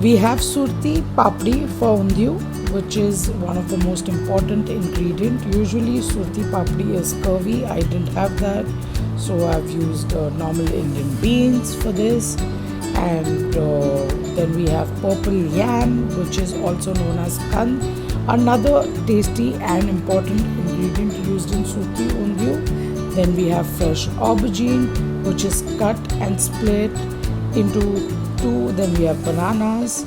We have surti papdi for undiyu, which is one of the most important ingredient. Usually surti papdi is curvy. I didn't have that, so I've used normal Indian beans for this. And then we have purple yam, which is also known as kand, another tasty and important ingredient used in surti undiyu. Then we have fresh aubergine, which is cut and split into two. Then we have bananas,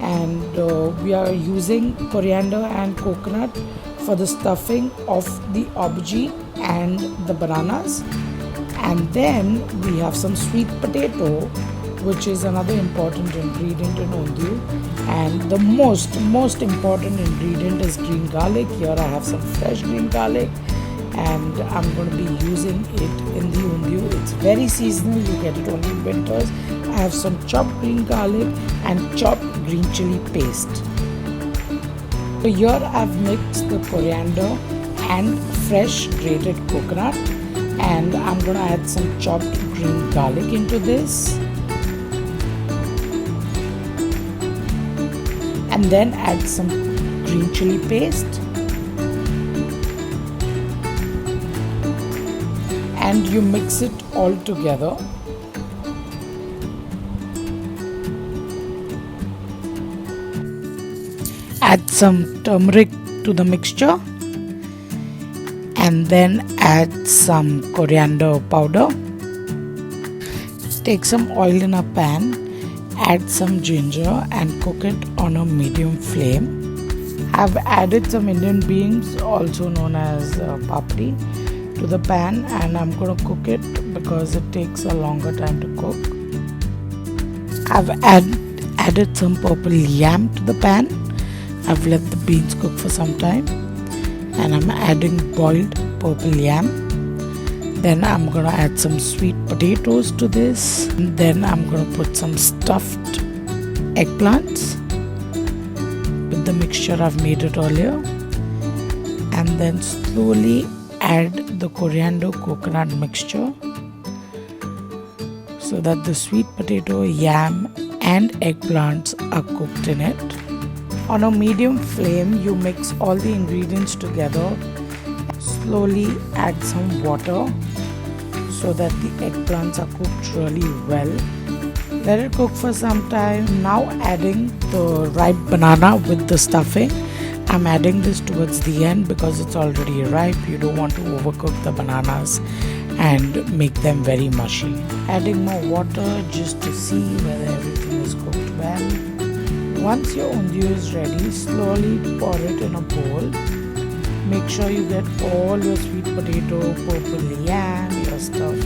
and we are using coriander and coconut for the stuffing of the aubergine and the bananas. And then we have some sweet potato, which is another important ingredient in undiyu. And the most important ingredient is green garlic. Here I have some fresh green garlic, and I'm going to be using it in the undiyu. It's very seasonal, you get it only in winters. I have some chopped green garlic and chopped green chili paste. So here I've mixed the coriander and fresh grated coconut, and I'm going to add some chopped green garlic into this, and then add some green chili paste. And you mix it all together. Add some turmeric to the mixture, and then add some coriander powder. Take some oil in a pan, add some ginger and cook it on a medium flame. I've added some Indian beans, also known as papdi, to the pan, and I'm going to cook it because it takes a longer time to cook. I've added some purple yam to the pan. I've let the beans cook for some time, and I'm adding boiled purple yam. Then I'm going to add some sweet potatoes to this. And then I'm going to put some stuffed eggplants with the mixture I've made it earlier, and then slowly add the coriander coconut mixture so that the sweet potato, yam and eggplants are cooked in it. On a medium flame, you mix all the ingredients together. Slowly add some water so that the eggplants are cooked really well. Let it cook for some time. Now adding the ripe banana with the stuffing. I'm adding this towards the end because it's already ripe. You don't want to overcook the bananas and make them very mushy. Adding more water just to see whether everything is cooked well. Once your undiyu is ready, slowly pour it in a bowl. Make sure you get all your sweet potato, purple yam, your stuffed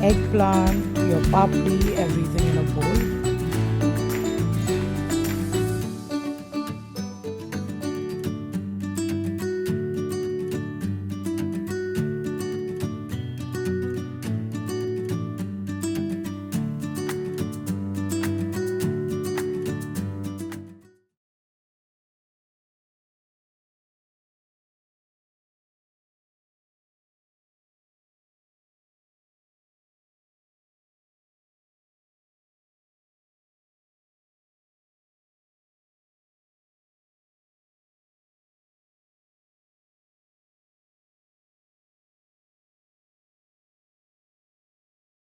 eggplant, your papdi, everything in a bowl.